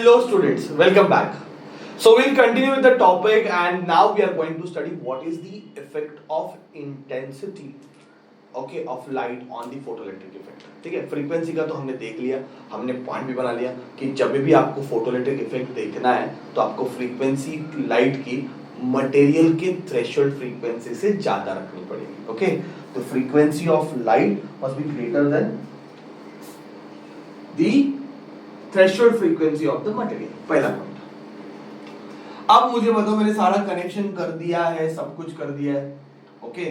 Hello students, welcome back. So we'll continue with the topic and now we are going to study what is the effect of intensity of light on the photoelectric effect. ठीक है, frequency का तो हमने देख लिया, हमने point भी बना लिया कि जब भी आपको फोटोइलेक्ट्रिक इफेक्ट देखना है तो आपको फ्रीक्वेंसी लाइट की मटेरियल के थ्रेशोल्ड फ्रीक्वेंसी से ज्यादा रखनी पड़ेगी. ओके, तो frequency of light must be greater than the threshold frequency of the material. पहला पॉइंट. अब मुझे बताओ, मैंने सारा कनेक्शन कर दिया है, सब कुछ कर दिया है. ओके,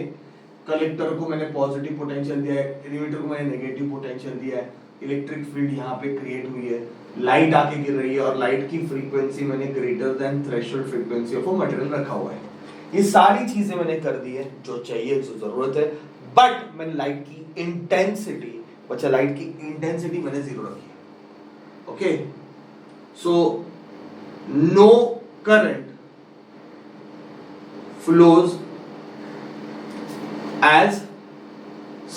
कलेक्टर को मैंने पॉजिटिव पोटेंशियल दिया है, इन्वर्टर को मैंने नेगेटिव पोटेंशियल दिया है, इलेक्ट्रिक फील्ड यहाँ पे क्रिएट हुई है, लाइट आके गिर रही है और लाइट की फ्रीक्वेंसी मैंने greater than threshold frequency of a material रखा हुआ है. ये सारी चीजें मैंने कर दी है जो चाहिए, जो जरूरत है. बट मैंने लाइट की इंटेंसिटी, बच्चा लाइट की इंटेंसिटी मैंने 0 रखी है. Okay, so no current flows as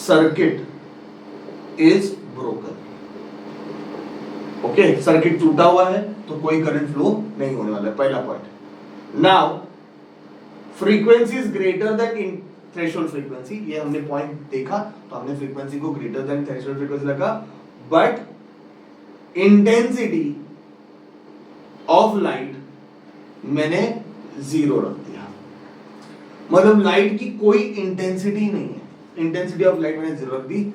circuit is broken. Okay, circuit टूटा हुआ है तो कोई करंट फ्लो नहीं होने वाला है. पहला point. Now frequency is greater than threshold frequency. ये हमने पॉइंट देखा तो हमने फ्रीक्वेंसी को ग्रेटर देन थ्रेशोल्ड फ्रीक्वेंसी लगा. बट इंटेंसिटी ऑफ लाइट मैंने 0 रख दिया. मतलब लाइट की कोई इंटेंसिटी नहीं है. इंटेंसिटी ऑफ लाइट मैंने 0 रख दी.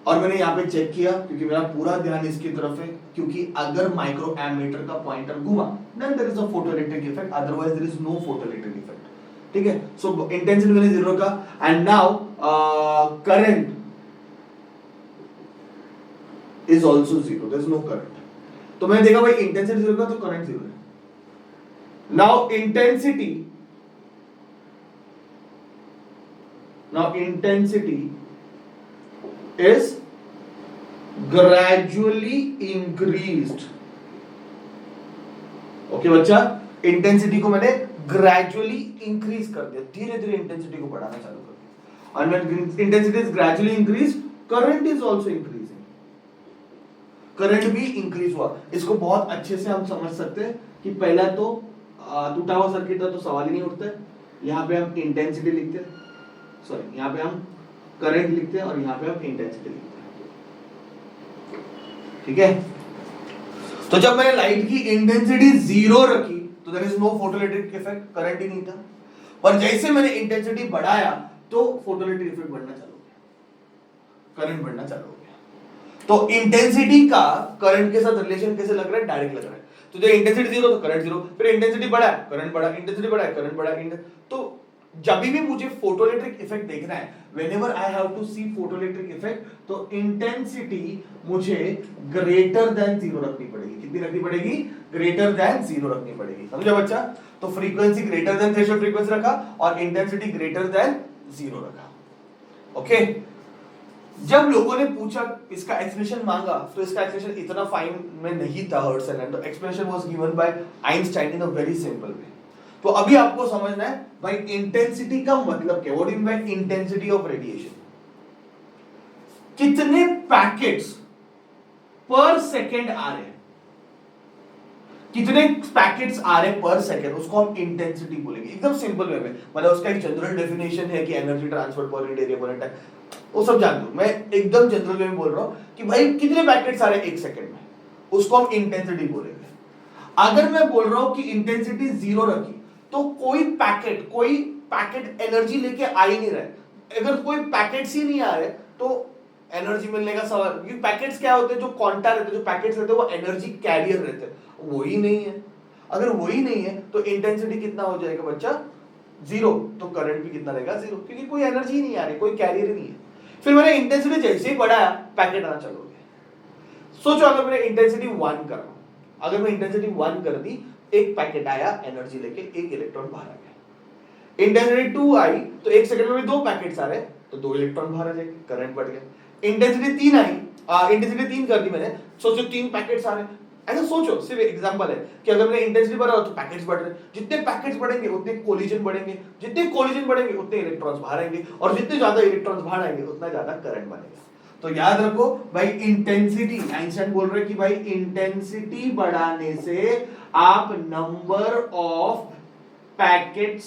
और मैंने यहाँ पे चेक किया क्योंकि मेरा पूरा ध्यान इसकी तरफ है, क्योंकि अगर माइक्रो एमीटर का पॉइंटर घुमा then there is a photoelectric effect, otherwise there is no photoelectric effect. ठीक है, सो इंटेंसिटी मैंने 0 रखा. And now current is also 0. There is no current. तो मैंने देखा भाई इंटेंसिटी 0 का तो करंट 0 है. Now intensity is gradually increased. Okay बच्चा, इंटेंसिटी को मैंने gradually increase कर दिया, धीरे धीरे इंटेंसिटी को बढ़ाना चालू कर दिया. And when intensity is gradually increased, current is also increasing. Current भी इंक्रीज हुआ. इसको बहुत अच्छे से हम समझ सकते हैं कि पहला तो टूटा हुआ सर्किट था तो सवाल ही नहीं उठता है. यहाँ पे हम इंटेंसिटी लिखते हैं, सॉरी यहाँ पे हम करंट लिखते हैं और यहाँ पे हम इंटेंसिटी लिखते हैं. ठीक है, तो जब मैंने लाइट की इंटेंसिटी 0 रखी तो there is no photoelectric effect, current ही नहीं था. पर जैसे मैंने इंटेंसिटी बढ़ाया तो फोटोइलेक्ट्रिक इफेक्ट बढ़ना चालू हो गया, करंट बढ़ना चालू हो गया. तो इंटेंसिटी का करंट के साथ रिलेशन कैसे लग रहा है? डायरेक्ट लग रहा है. तो जब इंटेंसिटी 0 तो करंट 0, फिर इंटेंसिटी बढ़ा करंट बढ़ा, इंटेंसिटी बढ़ा करंट बढ़ा. तो जब भी मुझे फोटोइलेक्ट्रिक इफेक्ट देखना है, whenever I have to see photoelectric effect, तो इंटेंसिटी मुझे ग्रेटर देन 0 रखनी पड़ेगी. कितनी रखनी पड़ेगी? ग्रेटर देन 0 रखनी पड़ेगी. समझा बच्चा? तो frequency greater than threshold frequency रखा और इंटेंसिटी ग्रेटर देन 0 रखा. ओके, जब लोगों ने पूछा, इसका एक्सप्लेनेशन मांगा, तो इसका एक्सप्लेनेशन इतना फाइन में नहीं था हर्ट्ज एंड तो explanation was given by Einstein in a very simple way. तो अभी आपको समझना है भाई इंटेंसिटी का मतलब क्या. What is by intensity of radiation? कितने पैकेट्स पर सेकंड आ रहे हैं, कितने पैकेट्स आ रहे हैं पर सेकंड, उसको हम इंटेंसिटी बोलेंगे. एकदम सिंपल वे में. मतलब उसका एक जनरल डेफिनेशन है कि energy transfer per unit area पर टाइम, वो सब जानते हो. मैं एकदम जनरल वे में बोल रहा हूं कि भाई कितने पैकेट्स आ रहे हैं 1 सेकंड में, उसको हम इंटेंसिटी बोलेंगे. अगर मैं बोल रहा हूं कि इंटेंसिटी 0 रखी तो कोई पैकेट एनर्जी लेके आ ही नहीं रहा है. अगर कोई पैकेट्स ही नहीं आ रहे तो एनर्जी मिलने का सवाल, क्योंकि पैकेट्स क्या होते हैं, जो क्वांटा रहते हैं, जो पैकेट्स रहते हैं वो एनर्जी कैरियर रहते हैं. वही नहीं है. अगर वही नहीं है तो इंटेंसिटी कितना हो जाएगा बच्चा? 0. तो करंट भी कितना रहेगा? 0, क्योंकि कोई एनर्जी नहीं आ रही, कोई कैरियर नहीं है. फिर मैंने इंटेंसिटी जैसे ही बढ़ाया, पैकेट आना चालू हो गया. सोचो अगर मैंने इंटेंसिटी 1 कर रहा हूं, अगर मैं इंटेंसिटी 1 कर दी, एक पैकेट आया एनर्जी लेके, एक इलेक्ट्रॉन बाहर आ गया. इंटेंसिटी 2 आई तो 1 सेकंड में भी 2 पैकेट्स आ रहे तो 2 इलेक्ट्रॉन बाहर आ जाएंगे, करंट बढ़ गया. इंटेंसिटी 3 आई, इंटेंसिटी 3 कर दी मैंने, सोचो 3 पैकेट्स आ रहे. ऐसा सोचो, सिर्फ एग्जांपल है कि अगर मैंने इंटेंसिटी बढ़ा तो पैकेट्स बढ़ रहे. जितने पैकेट्स बढ़ेंगे उतने कोलिजन बढ़ेंगे, जितने कोलिजन बढ़ेंगे उतने इलेक्ट्रॉन्स बाहर आएंगे, और जितने ज्यादा इलेक्ट्रॉन्स बाहर आएंगे उतना ज्यादा करंट बनेगा. तो याद रखो भाई इंटेंसिटी, आइंस्टाइन बोल रहे कि भाई इंटेंसिटी बढ़ाने से आप नंबर ऑफ पैकेट्स,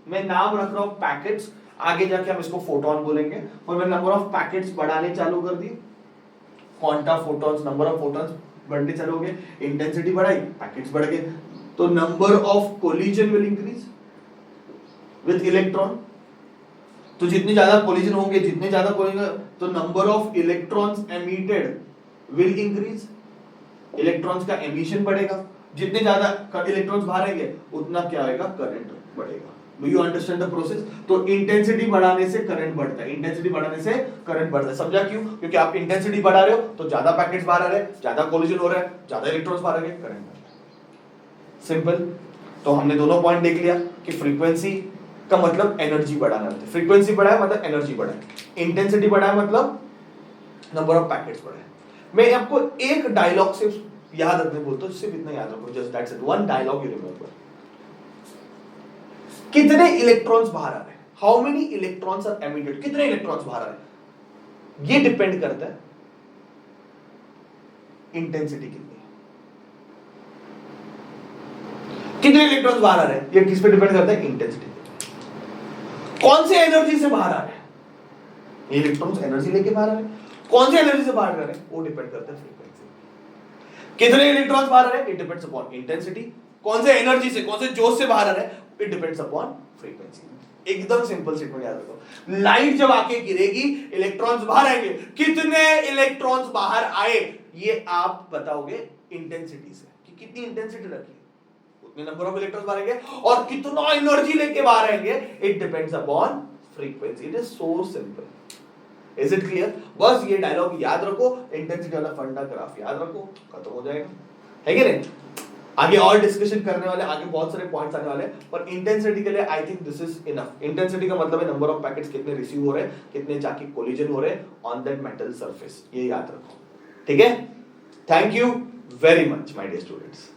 मैं नाम रख रहा हूं पैकेट्स, आगे जाके हम इसको फोटोन बोलेंगे, और मैं नंबर ऑफ पैकेट्स बढ़ाने चालू कर दी, quanta photons, number of photons बढ़ने चालू हो गए, इंटेंसिटी बढ़ाई, पैकेट्स बढ़ गए, तो number of collision will increase with electron. तो जितने ज्यादा कोलिजन होंगे, जितने ज्यादा कोलिजन, तो number of electrons emitted will increase, electrons का एमिशन बढ़ेगा, जितने ज्यादा इलेक्ट्रॉन्स बाहर आएंगे उतना क्या आएगा, करंट बढ़ेगा। Do you understand the process? तो इंटेंसिटी बढ़ाने से करंट बढ़ता है, इंटेंसिटी बढ़ाने से करंट बढ़ता है। समझा क्यों? क्योंकि आप इंटेंसिटी बढ़ा रहे हो तो ज्यादा पैकेट्स बाहर आ रहे हैं, ज्यादा कोलिजन हो रहा है, ज्यादा इलेक्ट्रॉन्स बाहर आ रहे हैं, करंट बढ़ रहा है। सिंपल। तो हमने दोनों पॉइंट देख लिया कि फ्रीक्वेंसी का मतलब एनर्जी बढ़ाना होता है, फ्रीक्वेंसी बढ़ाया मतलब एनर्जी बढ़ाए, इंटेंसिटी बढ़ाया मतलब नंबर ऑफ पैकेट्स बढ़ाए। मैं आपको एक डायलॉग से याद रखने बोलता हूं, सिर्फ इतना याद रखो, just that's it, one dialogue you remember. कितने इलेक्ट्रॉन्स बाहर आ रहे हैं, how many electrons are emitted, कितने इलेक्ट्रॉन्स बाहर आ रहे हैं, ये डिपेंड करता है इंटेंसिटी कितनी है, कितने इलेक्ट्रॉन्स बाहर आ रहे हैं, ये किस पे डिपेंड करता है, इंटेंसिटी। कौन से एनर्जी से बाहर आ रहे हैं, ये इलेक्ट्रॉन्स एनर्जी लेके बाहर आ रहे हैं, कौन से एनर्जी से बाहर आ रहे हैं वो डिपेंड करता है फ्रीक्वेंसी। कितने इलेक्ट्रॉन्स बाहर आ रहे हैं, इट डिपेंड्स अपॉन इंटेंसिटी, कौन से एनर्जी से, कौन से जोश से बाहर आ रहे हैं, इट डिपेंड्स अपॉन फ्रीक्वेंसी। एकदम सिंपल स्टेटमेंट याद रखो, लाइट जब आके गिरेगी इलेक्ट्रॉन्स बाहर आएंगे, कितने इलेक्ट्रॉन्स बाहर आए ये आप बताओगे इंटेंसिटी से, कि कितनी इंटेंसिटी रखी, उतने नंबर ऑफ इलेक्ट्रॉन्स बाहर आएंगे, और कितना एनर्जी लेके बाहर आएंगे, it depends upon frequency. It is so simple. Is it clear? बस ये डायलॉग याद रखो, इंटेंसिटी वाला फंडा ग्राफ याद रखो, खत्म हो जाएगा, है कि नहीं? आगे और डिस्कशन करने वाले, आगे बहुत सारे पॉइंट्स आने वाले हैं, पर इंटेंसिटी के लिए I think this is enough. Intensity का मतलब है नंबर ऑफ पैकेट्स कितने रिसीव हो रहे हैं, कितने जाके कोलिजन हो रहे हैं ऑन दैट मेटल सरफेस, ये याद रखो, ठीक है? Thank you very much my dear students.